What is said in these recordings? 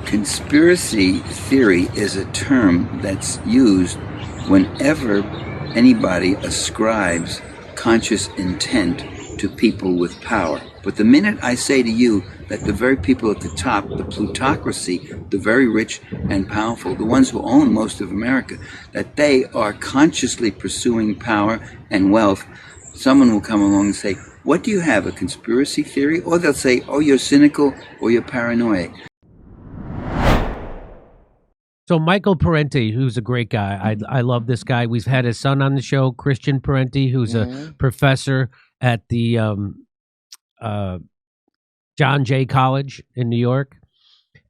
Conspiracy theory is a term that's used whenever anybody ascribes conscious intent to people with power. But the minute I say to you that the very people at the top, the plutocracy, the very rich and powerful, the ones who own most of America, that they are consciously pursuing power and wealth, someone will come along and say, what do you have, a conspiracy theory? Or they'll say, oh, you're cynical or you're paranoid. So Michael Parenti, who's a great guy, I love this guy. We've had his son on the show, Christian Parenti, who's a professor at the John Jay College in New York.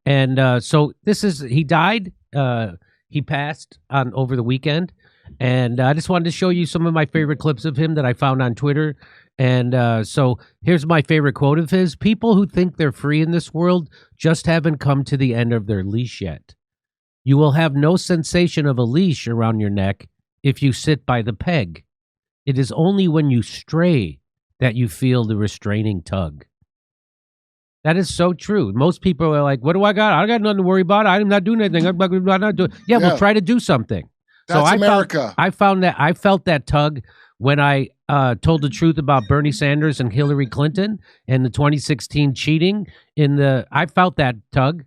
And so he died. He passed on over the weekend. And I just wanted to show you some of my favorite clips of him that I found on Twitter. And so here's my favorite quote of his. People who think they're free in this world just haven't come to the end of their leash yet. You will have no sensation of a leash around your neck if you sit by the peg. It is only when you stray that you feel the restraining tug. That is so true. Most people are like, what do I got? I got nothing to worry about. I'm not doing anything. I'm not doing. Yeah, well, try to do something. That's America. I felt that tug when I told the truth about Bernie Sanders and Hillary Clinton and the 2016 cheating. I felt that tug.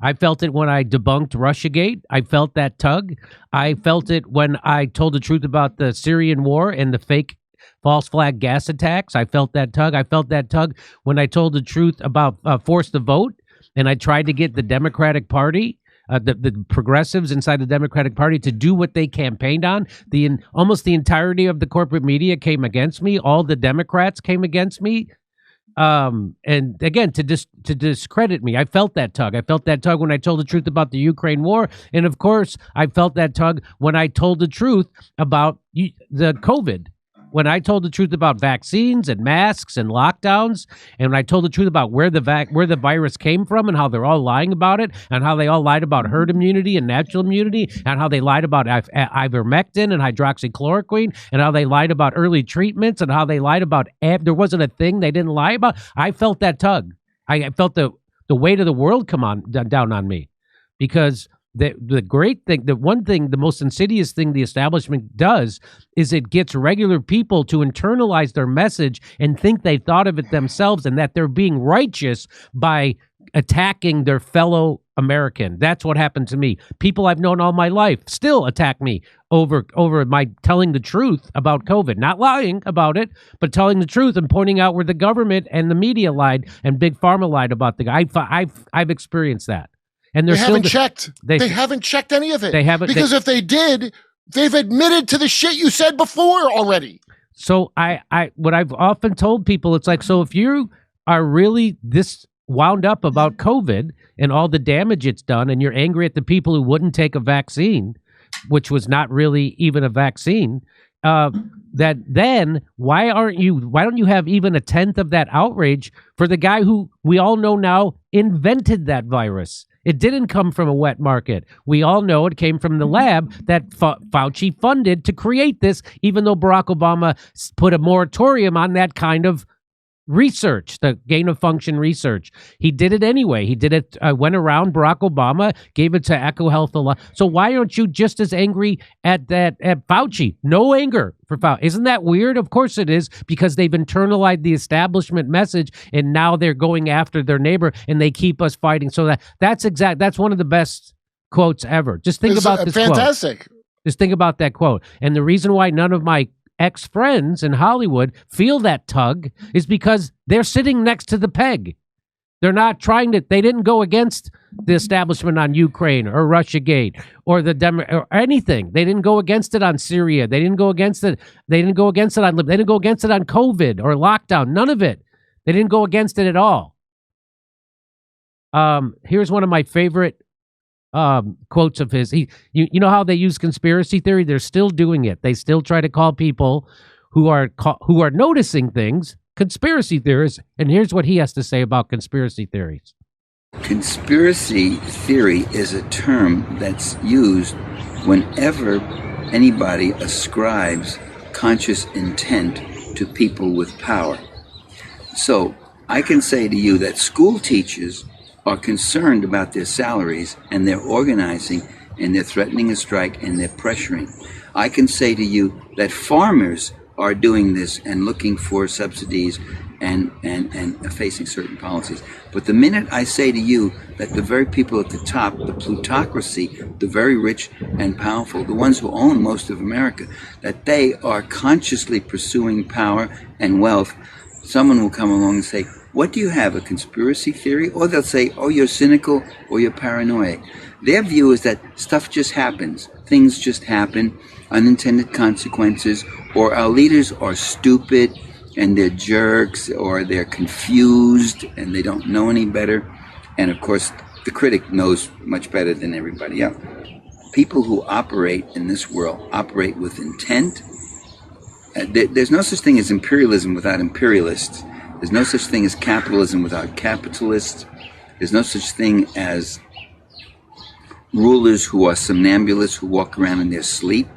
I felt it when I debunked Russiagate. I felt that tug. I felt it when I told the truth about the Syrian war and the fake false flag gas attacks. I felt that tug. I felt that tug when I told the truth about force the vote, and I tried to get the Democratic Party, the progressives inside the Democratic Party, to do what they campaigned on. Almost the entirety of the corporate media came against me. All the Democrats came against me. And again, to discredit me. I felt that tug. I felt that tug when I told the truth about the Ukraine war. And of course, I felt that tug when I told the truth about the COVID. When I told the truth about vaccines and masks and lockdowns, and when I told the truth about where the virus came from and how they're all lying about it, and how they all lied about herd immunity and natural immunity, and how they lied about ivermectin and hydroxychloroquine, and how they lied about early treatments, and how they lied about there wasn't a thing they didn't lie about. I felt that tug. I felt the weight of the world come down on me, because the great thing, the most insidious thing the establishment does is it gets regular people to internalize their message and think they thought of it themselves and that they're being righteous by attacking their fellow American. That's what happened to me. People I've known all my life still attack me over my telling the truth about COVID, not lying about it, but telling the truth and pointing out where the government and the media lied and Big Pharma lied about the guy. I've experienced that. And they haven't checked. They haven't checked any of it. They haven't, because if they did, they've admitted to the shit you said before already. So what I've often told people, it's like, so if you are really this wound up about COVID and all the damage it's done, and you're angry at the people who wouldn't take a vaccine, which was not really even a vaccine, that then why don't you have even a tenth of that outrage for the guy who we all know now invented that virus? It didn't come from a wet market. We all know it came from the lab that Fauci funded to create this, even though Barack Obama put a moratorium on that kind of research, the gain of function research. He did it anyway. He did it, went around Barack Obama, gave it to EcoHealth a lot. So why aren't you just as angry at Fauci? No anger for Fauci. Isn't that weird? Of course it is, because they've internalized the establishment message and now they're going after their neighbor and they keep us fighting. So that's one of the best quotes ever. Just think about this fantastic quote. Just think about that quote. And the reason why none of my ex-friends in Hollywood feel that tug is because they're sitting next to the peg. They're not they didn't go against the establishment on Ukraine or Russiagate or or anything. They didn't go against it on Syria. They didn't go against it. They didn't go against it on COVID or lockdown. None of it. They didn't go against it at all. Here's one of my favorite quotes of his. You know how they use conspiracy theory? They're still doing it. They still try to call people who are noticing things conspiracy theorists. And here's what he has to say about conspiracy theories. Conspiracy theory is a term that's used whenever anybody ascribes conscious intent to people with power. So I can say to you that school teachers are concerned about their salaries, and they're organizing, and they're threatening a strike, and they're pressuring. I can say to you that farmers are doing this and looking for subsidies and facing certain policies. But the minute I say to you that the very people at the top, the plutocracy, the very rich and powerful, the ones who own most of America, that they are consciously pursuing power and wealth, someone will come along and say, what do you have, a conspiracy theory? Or they'll say, oh, you're cynical or you're paranoid. Their view is that stuff just happens. Things just happen, unintended consequences, or our leaders are stupid and they're jerks, or they're confused and they don't know any better. And of course, the critic knows much better than everybody else. People who operate in this world operate with intent. There's no such thing as imperialism without imperialists. There's no such thing as capitalism without capitalists. There's no such thing as rulers who are somnambulists who walk around in their sleep.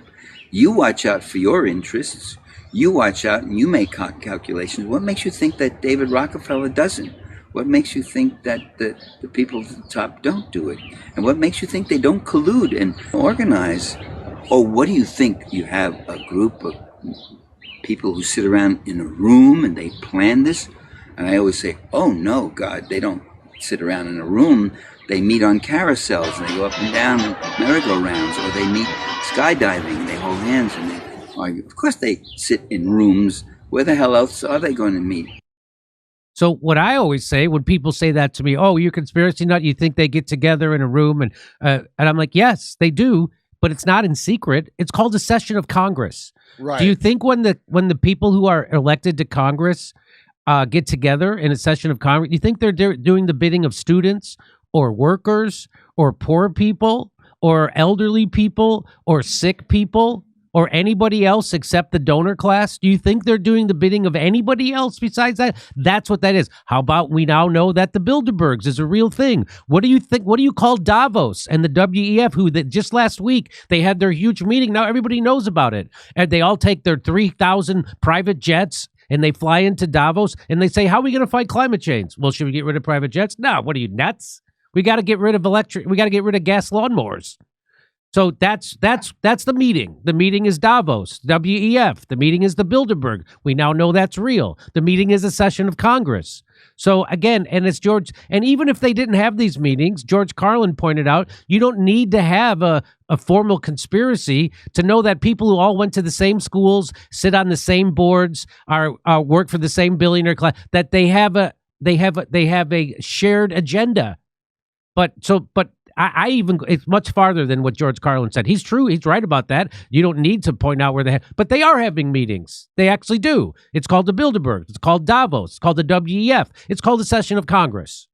You watch out for your interests. You watch out and you make calculations. What makes you think that David Rockefeller doesn't? What makes you think that the people at the top don't do it? And what makes you think they don't collude and organize? Or what do you think? You have a group of people who sit around in a room and they plan this? And I always say, oh no, God, they don't sit around in a room. They meet on carousels and they go up and down merry-go-rounds, or they meet skydiving, they hold hands and they argue. Of course they sit in rooms. Where the hell else are they going to meet? So what I always say when people say that to me, oh, you're a conspiracy nut, you think they get together in a room, and I'm like, yes, they do, but it's not in secret. It's called a session of Congress. Right. Do you think when the people who are elected to Congress get together in a session of Congress, you think they're doing the bidding of students or workers or poor people or elderly people or sick people or anybody else except the donor class? Do you think they're doing the bidding of anybody else besides that? That's what that is. How about we now know that the Bilderbergs is a real thing? What do you think? What do you call Davos and the WEF, who that just last week they had their huge meeting? Now everybody knows about it. And they all take their 3,000 private jets and they fly into Davos and they say, how are we going to fight climate change? Well, should we get rid of private jets? No, what are you, nuts? We got to get rid of we got to get rid of gas lawnmowers. So that's the meeting. The meeting is Davos, WEF. The meeting is the Bilderberg. We now know that's real. The meeting is a session of Congress. So again, and it's George, and even if they didn't have these meetings, George Carlin pointed out, you don't need to have a formal conspiracy to know that people who all went to the same schools, sit on the same boards, are work for the same billionaire class, that they have a shared agenda. But I even, it's much farther than what George Carlin said. He's true. He's right about that. You don't need to point out where they have, but they are having meetings. They actually do. It's called the Bilderberg. It's called Davos. It's called the WEF. It's called the session of Congress.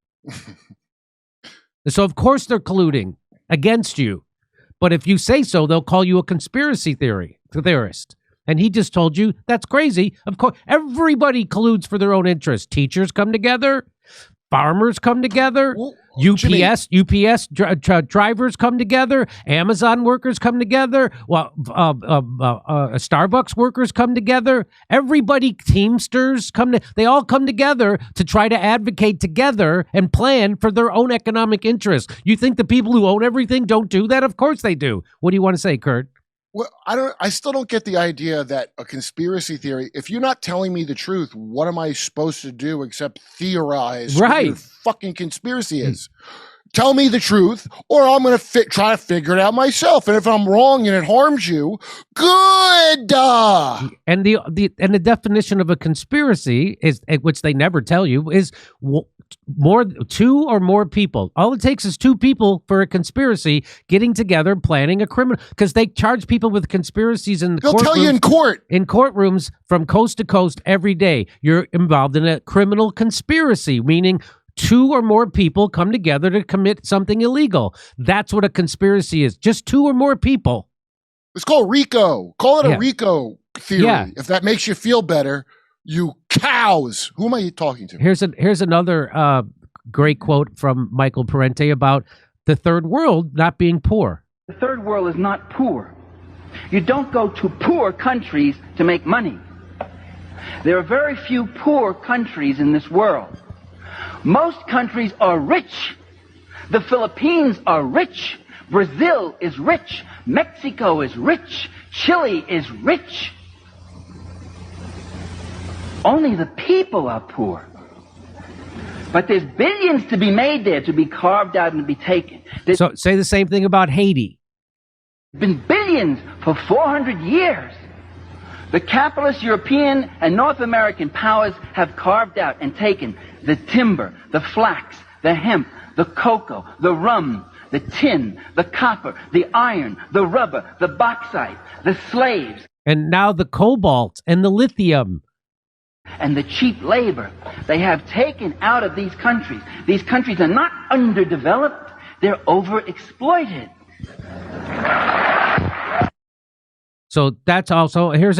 So of course they're colluding against you. But if you say so, they'll call you a conspiracy theorist. And he just told you that's crazy. Of course, everybody colludes for their own interest. Teachers come together. Farmers come together. Well, UPS drivers come together. Amazon workers come together. Well, Starbucks workers come together. Everybody, Teamsters they all come together to try to advocate together and plan for their own economic interests. You think the people who own everything don't do that? Of course they do. What do you want to say, Kurt? Well, I still don't get the idea that a conspiracy theory, if you're not telling me the truth, what am I supposed to do except theorize what your fucking conspiracy is? Tell me the truth, or I'm going to try to figure it out myself. And if I'm wrong and it harms you, good. And the definition of a conspiracy is, which they never tell you, is two or more people. All it takes is two people for a conspiracy getting together, planning a criminal. Because they charge people with conspiracies in the They'll tell you in court. In courtrooms from coast to coast every day. You're involved in a criminal conspiracy, meaning two or more people come together to commit something illegal. That's what a conspiracy is. Just two or more people. It's called RICO. Call it a RICO theory. Yeah. If that makes you feel better, you cows. Who am I talking to? Here's another great quote from Michael Parenti about the third world not being poor. The third world is not poor. You don't go to poor countries to make money. There are very few poor countries in this world. Most countries are rich The Philippines are rich. Brazil is rich. Mexico is rich. Chile is rich. Only the people are poor. But there's billions to be made there, to be carved out and to be taken. So say the same thing about Haiti. Been billions for 400 years. The capitalist European and North American powers have carved out and taken the timber, the flax, the hemp, the cocoa, the rum, the tin, the copper, the iron, the rubber, the bauxite, the slaves. And now the cobalt and the lithium. And the cheap labor they have taken out of these countries. These countries are not underdeveloped, they're overexploited. So that's also here's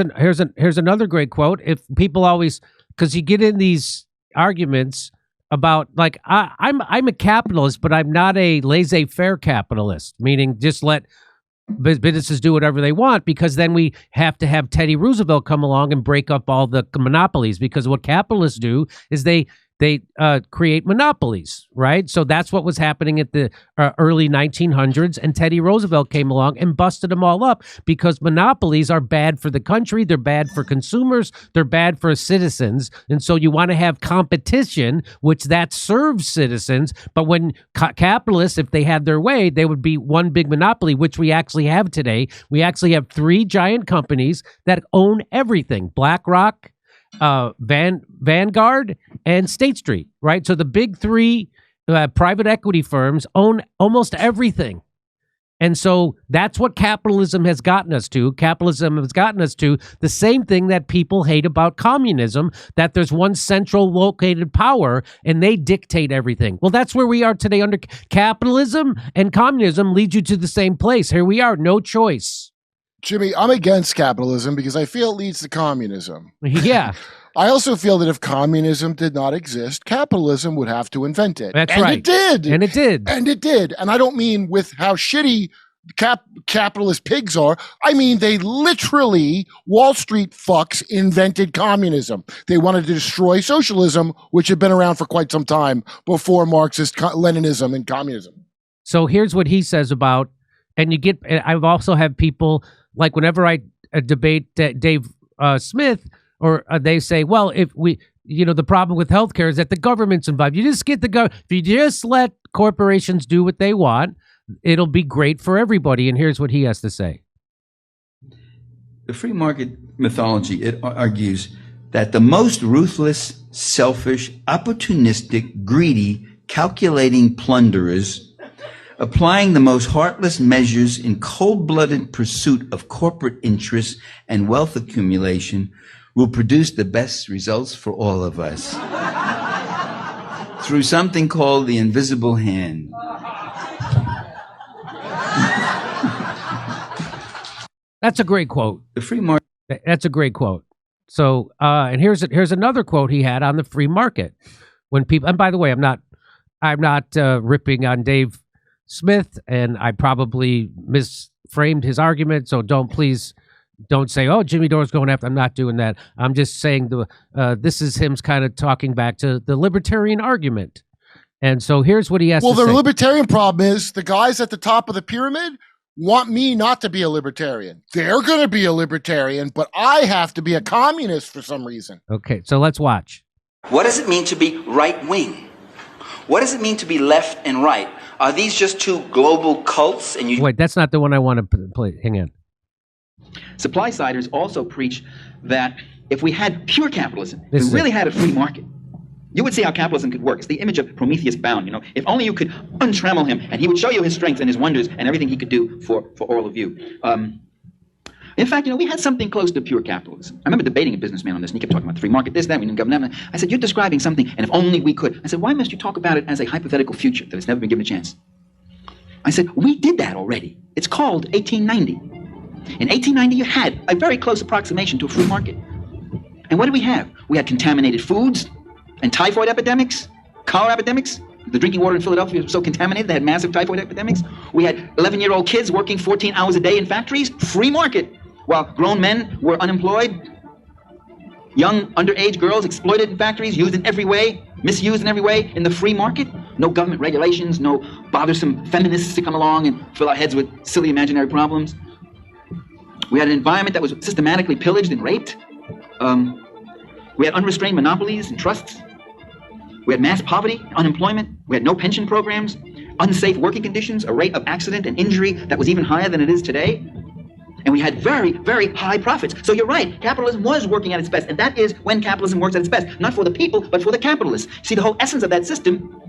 another great quote. If people always, because you get in these arguments about like I'm a capitalist, but I'm not a laissez-faire capitalist, meaning just let businesses do whatever they want, because then we have to have Teddy Roosevelt come along and break up all the monopolies, because what capitalists do is they create monopolies, right? So that's what was happening at the early 1900s, and Teddy Roosevelt came along and busted them all up, because monopolies are bad for the country, they're bad for consumers, they're bad for citizens, and so you want to have competition, which that serves citizens. But when capitalists, if they had their way, they would be one big monopoly, which we actually have today. We actually have three giant companies that own everything: BlackRock, Vanguard, and State Street, right? So the big three private equity firms own almost everything. And so that's what capitalism has gotten us to. Capitalism has gotten us to the same thing that people hate about communism, that there's one central located power and they dictate everything. Well, that's where we are today under capitalism, and communism leads you to the same place. Here we are, no choice. Jimmy, I'm against capitalism because I feel it leads to communism. Yeah. I also feel that if communism did not exist, capitalism would have to invent it. That's and right. It did. And it did. And it did. And I don't mean with how shitty capitalist pigs are. I mean, they literally, Wall Street fucks invented communism. They wanted to destroy socialism, which had been around for quite some time before Marxist Leninism and communism. So here's what he says about, and you get, I've also had people, like whenever I debate Dave Smith, or they say, well, if we, the problem with healthcare is that the government's involved. You just get if you just let corporations do what they want, it'll be great for everybody. And here's what he has to say. The free market mythology, it argues that the most ruthless, selfish, opportunistic, greedy, calculating plunderers, applying the most heartless measures in cold-blooded pursuit of corporate interests and wealth accumulation, will produce the best results for all of us through something called the invisible hand. That's a great quote. The free market. That's a great quote. So, and here's another quote he had on the free market. When people, and by the way, I'm not ripping on Dave Smith, and I probably misframed his argument. So don't say, oh, Jimmy Dore's going after. I'm not doing that. I'm just saying this is him kind of talking back to the libertarian argument. And so here's what he has to say. Well, the libertarian problem is the guys at the top of the pyramid want me not to be a libertarian. They're going to be a libertarian, but I have to be a communist for some reason. Okay, so let's watch. What does it mean to be right-wing? What does it mean to be left and right? Are these just two global cults? And Wait, that's not the one I want to play. Hang on. Supply-siders also preach that if we had pure capitalism, if we really had a free market, you would see how capitalism could work. It's the image of Prometheus bound, If only you could untrammel him, and he would show you his strength and his wonders and everything he could do for all of you. In fact, we had something close to pure capitalism. I remember debating a businessman on this, and he kept talking about the free market, this, that, we didn't govern that. I said, you're describing something, and if only we could. I said, why must you talk about it as a hypothetical future that has never been given a chance? I said, we did that already. It's called 1890. In 1890, you had a very close approximation to a free market. And what did we have? We had contaminated foods and typhoid epidemics, cholera epidemics. The drinking water in Philadelphia was so contaminated, they had massive typhoid epidemics. We had 11-year-old kids working 14 hours a day in factories, free market, while grown men were unemployed. Young underage girls exploited in factories, used in every way, misused in every way in the free market. no government regulations, no bothersome feminists to come along and fill our heads with silly imaginary problems. We had an environment that was systematically pillaged and raped. We had unrestrained monopolies and trusts. We had mass poverty, unemployment. We had no pension programs, unsafe working conditions, a rate of accident and injury that was even higher than it is today. And we had very, very high profits. So you're right, capitalism was working at its best. And that is when capitalism works at its best. Not for the people, but for the capitalists. See, the whole essence of that system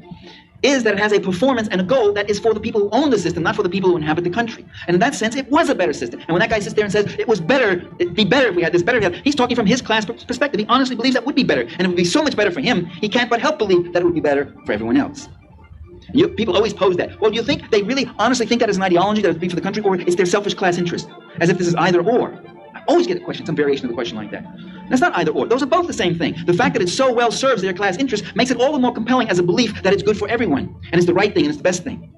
is that it has a performance and a goal that is for the people who own the system, not for the people who inhabit the country. And in that sense, it was a better system. And when that guy sits there and says, it was better, it'd be better if we had this, better if we had, he's talking from his class perspective. He honestly believes that would be better. And it would be so much better for him, he can't but help believe that it would be better for everyone else. People always pose that. Well, do you think they really honestly think that is an ideology that would be for the country, or it's their selfish class interest? As if this is either or. I always get a question, some variation of the question like that. That's not either or. Those are both the same thing. The fact that it so well serves their class interest makes it all the more compelling as a belief that it's good for everyone, and it's the right thing, and it's the best thing.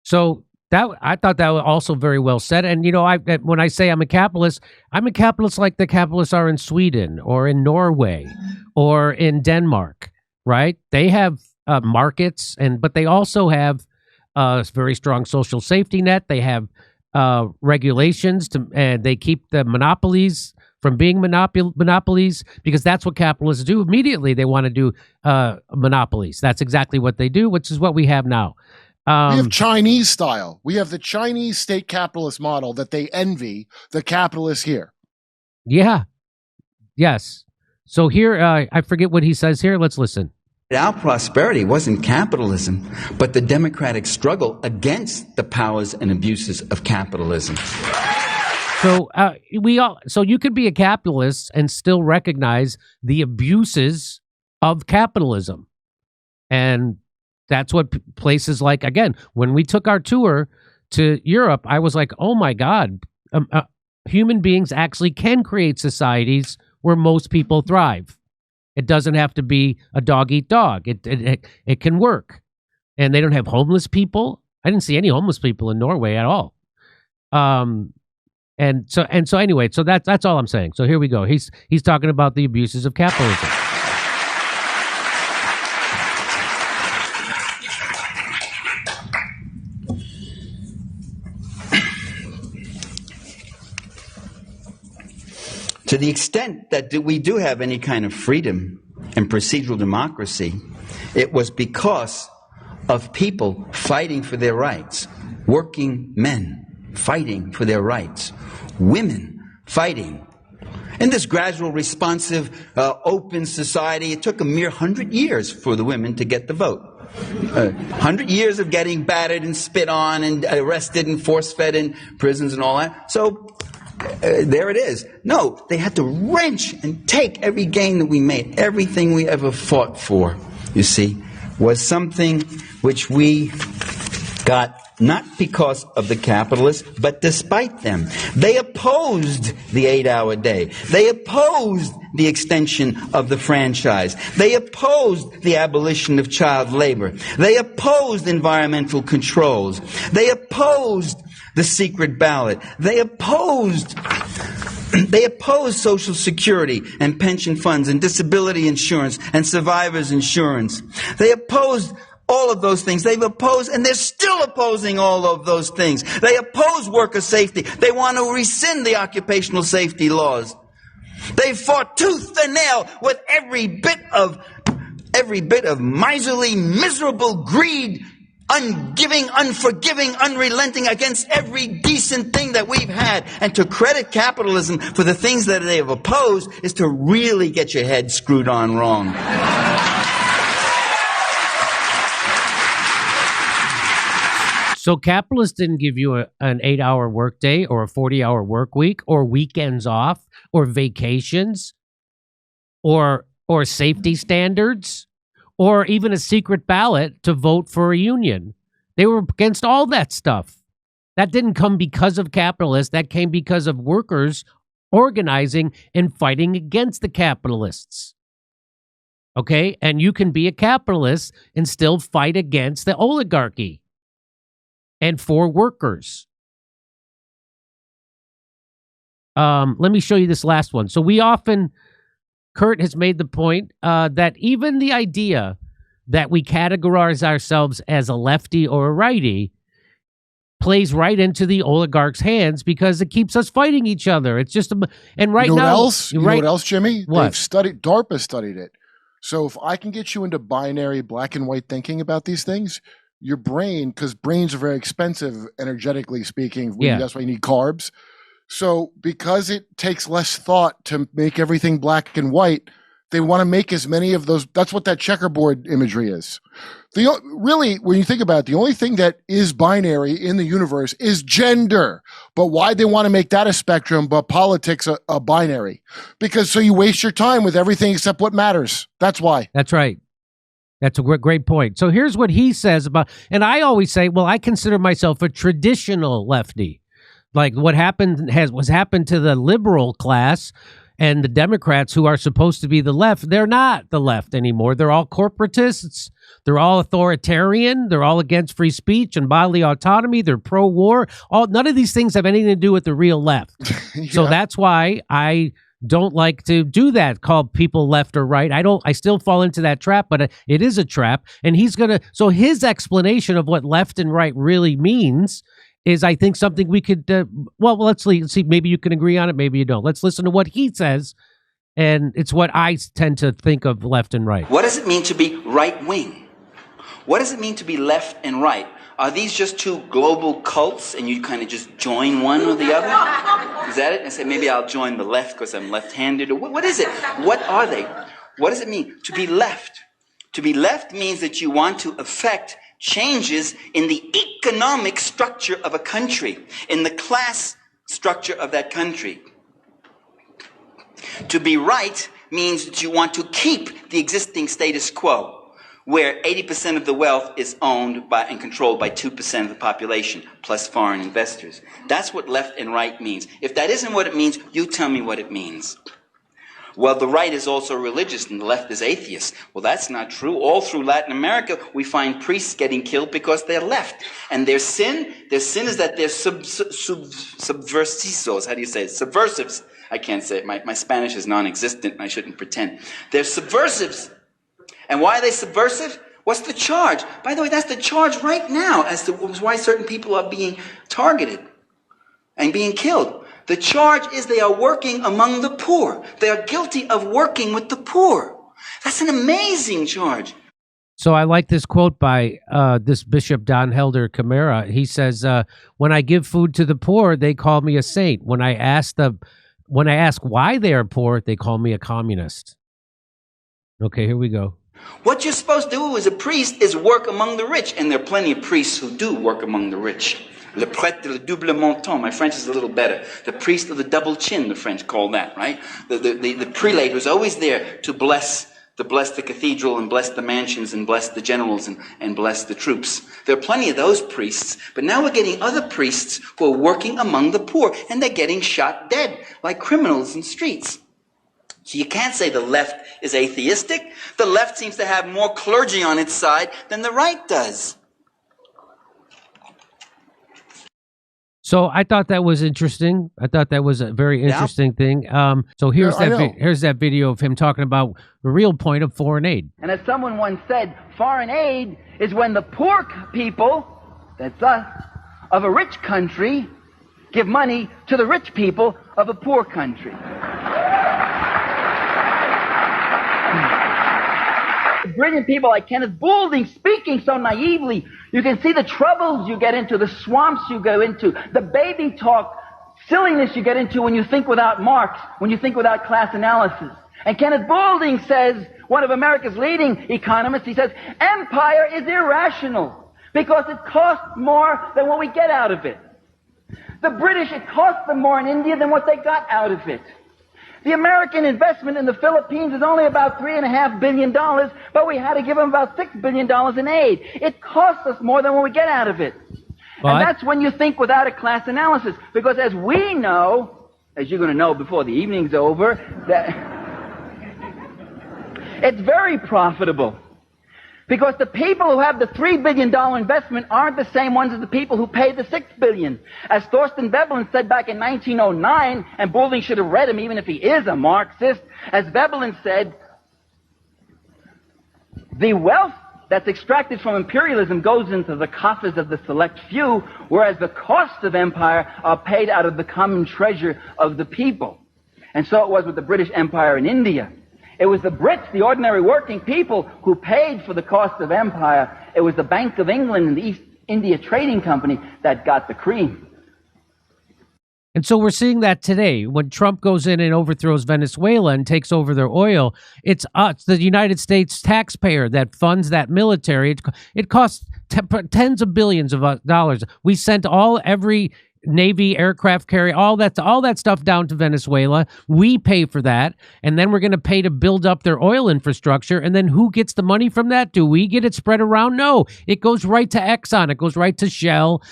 So I thought that was also very well said. And when I say I'm a capitalist like the capitalists are in Sweden or in Norway or in Denmark, right? They have markets, but they also have a very strong social safety net. They have regulations and they keep the monopolies from being monopolies, because that's what capitalists do. Immediately, they want to do monopolies. That's exactly what they do, which is what we have now. We have Chinese style. We have the Chinese state capitalist model that they envy the capitalists here. Yeah. Yes. So here, I forget what he says here. Let's listen. Our prosperity wasn't capitalism, but the democratic struggle against the powers and abuses of capitalism. So so you could be a capitalist and still recognize the abuses of capitalism. And that's what places like, again, when we took our tour to Europe, I was like, oh my God, human beings actually can create societies where most people thrive. It doesn't have to be a dog eat dog. It can work. And they don't have homeless people. I didn't see any homeless people in Norway at all. And so anyway, so that's all I'm saying. So here we go. He's talking about the abuses of capitalism. To the extent that we do have any kind of freedom and procedural democracy, it was because of people fighting for their rights, working men fighting for their rights, women fighting. In this gradual, responsive, open society, it took a mere 100 years for the women to get the vote. 100 years of getting battered and spit on and arrested and force-fed in prisons and all that. So there it is. No, they had to wrench and take every gain that we made. Everything we ever fought for, you see, was something which we got not because of the capitalists, but despite them. They opposed the 8-hour day. They opposed the extension of the franchise. They opposed the abolition of child labor. They opposed environmental controls. They opposed the secret ballot. They opposed Social Security and pension funds and disability insurance and survivors insurance. They opposed all of those things. They've opposed, and they're still opposing all of those things. They oppose worker safety. They want to rescind the occupational safety laws. They fought tooth and nail with every bit of miserly, miserable greed, ungiving, unforgiving, unrelenting against every decent thing that we've had. And to credit capitalism for the things that they have opposed is to really get your head screwed on wrong. So capitalists didn't give you an 8-hour workday or a 40-hour work week or weekends off or vacations or safety standards or even a secret ballot to vote for a union. They were against all that stuff. That didn't come because of capitalists. That came because of workers organizing and fighting against the capitalists. Okay? And you can be a capitalist and still fight against the oligarchy and for workers. Let me show you this last one. So we often Kurt has made the point that even the idea that we categorize ourselves as a lefty or a righty plays right into the oligarchs' hands because it keeps us fighting each other. It's just and right you know now, what else? You know what else, Jimmy? What? DARPA studied it. So if I can get you into binary black and white thinking about these things, your brain, because brains are very expensive, energetically speaking. That's why you need carbs. So because it takes less thought to make everything black and white, they want to make as many of those. That's what that checkerboard imagery is. Really, when you think about it, the only thing that is binary in the universe is gender. But why they want to make that a spectrum, but politics a binary? Because so you waste your time with everything except what matters. That's why. That's right. That's a great point. So here's what he says about, and I always say, well, I consider myself a traditional lefty. Like what happened to the liberal class and the Democrats who are supposed to be the left. They're not the left anymore. They're all corporatists. They're all authoritarian. They're all against free speech and bodily autonomy. They're pro-war. None of these things have anything to do with the real left. Yeah. So that's why I don't like to do that, call people left or right. I still fall into that trap, but it is a trap. And so his explanation of what left and right really means is, I think, something we could, let's see, maybe you can agree on it, maybe you don't. Let's listen to what he says, and it's what I tend to think of left and right. What does it mean to be right-wing? What does it mean to be left and right? Are these just two global cults and you kind of just join one or the other? Is that it? And say, maybe I'll join the left because I'm left-handed? Or what is it? What are they? What does it mean to be left? To be left means that you want to affect changes in the economic structure of a country, in the class structure of that country. To be right means that you want to keep the existing status quo, where 80% of the wealth is owned by and controlled by 2% of the population, plus foreign investors. That's what left and right means. If that isn't what it means, you tell me what it means. Well, the right is also religious and the left is atheist. Well, that's not true. All through Latin America, we find priests getting killed because they're left. And their sin is that they're subversivos. How do you say it? Subversives. I can't say it. My Spanish is non-existent and I shouldn't pretend. They're subversives. And why are they subversive? What's the charge? By the way, that's the charge right now as to why certain people are being targeted and being killed. The charge is they are working among the poor. They are guilty of working with the poor. That's an amazing charge. So I like this quote by this Bishop Don Helder Camara. He says, when I give food to the poor, they call me a saint. When I ask why they are poor, they call me a communist. Okay, here we go. What you're supposed to do as a priest is work among the rich. And there are plenty of priests who do work among the rich. Le prêtre de le double menton. My French is a little better. The priest of the double chin, the French call that, right? The prelate who's always there to bless the cathedral and bless the mansions and bless the generals and bless the troops. There are plenty of those priests. But now we're getting other priests who are working among the poor. And they're getting shot dead like criminals in streets. So you can't say the left is atheistic. The left seems to have more clergy on its side than the right does. So I thought that was interesting. I thought that was a very interesting thing. So here's that video of him talking about the real point of foreign aid. And as someone once said, foreign aid is when the poor people, that's us, of a rich country give money to the rich people of a poor country. Brilliant people like Kenneth Boulding speaking so naively. You can see the troubles you get into, the swamps you go into, the baby talk, silliness you get into when you think without Marx, when you think without class analysis. And Kenneth Boulding says, one of America's leading economists, he says, empire is irrational because it costs more than what we get out of it. The British, it cost them more in India than what they got out of it. The American investment in the Philippines is only about $3.5 billion, but we had to give them about $6 billion in aid. It costs us more than what we get out of it. And that's when you think without a class analysis. Because as we know, as you're going to know before the evening's over, that it's very profitable. Because the people who have the $3 billion investment aren't the same ones as the people who pay the $6 billion. As Thorsten Veblen said back in 1909, and Boulding should have read him even if he is a Marxist, as Veblen said, the wealth that's extracted from imperialism goes into the coffers of the select few, whereas the costs of empire are paid out of the common treasure of the people. And so it was with the British Empire in India. It was the Brits, the ordinary working people, who paid for the cost of empire. It was the Bank of England and the East India Trading Company that got the cream. And so we're seeing that today. When Trump goes in and overthrows Venezuela and takes over their oil, it's us, the United States taxpayer, that funds that military. It costs tens of billions of dollars. We sent every Navy aircraft carrier, all that stuff down to Venezuela. We pay for that, and then we're going to pay to build up their oil infrastructure. And then who gets the money from that? Do we get it spread around? No, it goes right to Exxon. It goes right to Shell.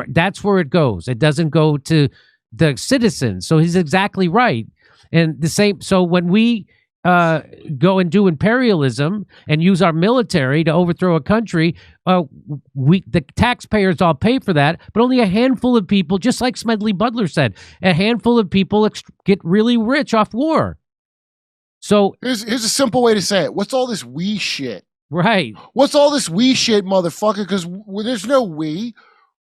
That's where it goes. It doesn't go to the citizens. So he's exactly right. And the same. So when we go and do imperialism and use our military to overthrow a country, the taxpayers all pay for that, but only a handful of people, just like Smedley Butler said, a handful of people get really rich off war. So here's a simple way to say it. What's all this we shit? Right. What's all this we shit, motherfucker? Because there's no we.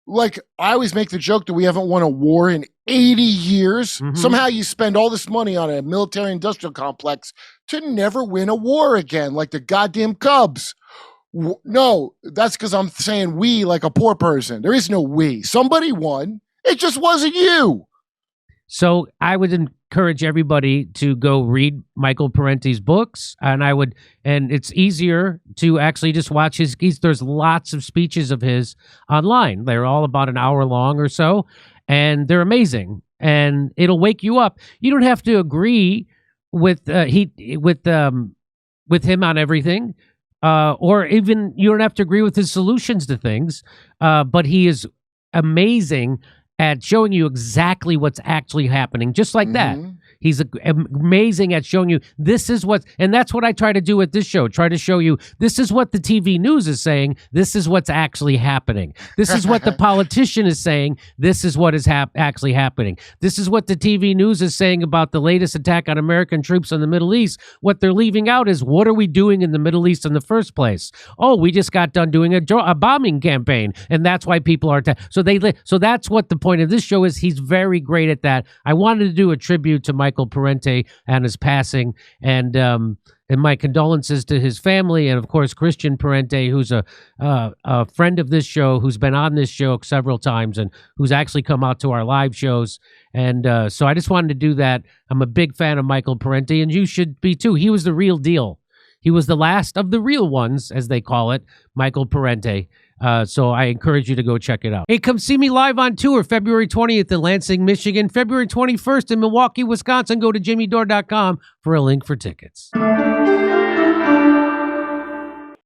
Like, I always make the joke that we haven't won a war in 80 years. Mm-hmm. Somehow you spend all this money on a military-industrial complex to never win a war again, like the goddamn Cubs. No, that's because I'm saying we like a poor person. There is no we. Somebody won. It just wasn't you. So I would encourage everybody to go read Michael Parenti's books, and it's easier to actually just watch there's lots of speeches of his online. They're all about an hour long or so, and they're amazing, and it'll wake you up. You don't have to agree with him on everything, or even you don't have to agree with his solutions to things, but he is amazing at showing you exactly what's actually happening, just like that. He's amazing at showing you this is what, and that's what I try to do with this show. Try to show you this is what the TV news is saying. This is what's actually happening. This is what the politician is saying. This is what is actually happening. This is what the TV news is saying about the latest attack on American troops in the Middle East. What they're leaving out is, what are we doing in the Middle East in the first place? Oh, we just got done doing a bombing campaign, and that's why people are so that's what the point of this show is. He's very great at that. I wanted to do a tribute to Michael Parenti and his passing, and my condolences to his family, and of course Christian Parenti, who's a friend of this show, who's been on this show several times, and who's actually come out to our live shows. And so I just wanted to do that. I'm a big fan of Michael Parenti, and you should be too. He was the real deal. He was the last of the real ones, as they call it, Michael Parenti. So I encourage you to go check it out. Hey, come see me live on tour February 20th in Lansing, Michigan, February 21st in Milwaukee, Wisconsin. Go to jimmydore.com for a link for tickets.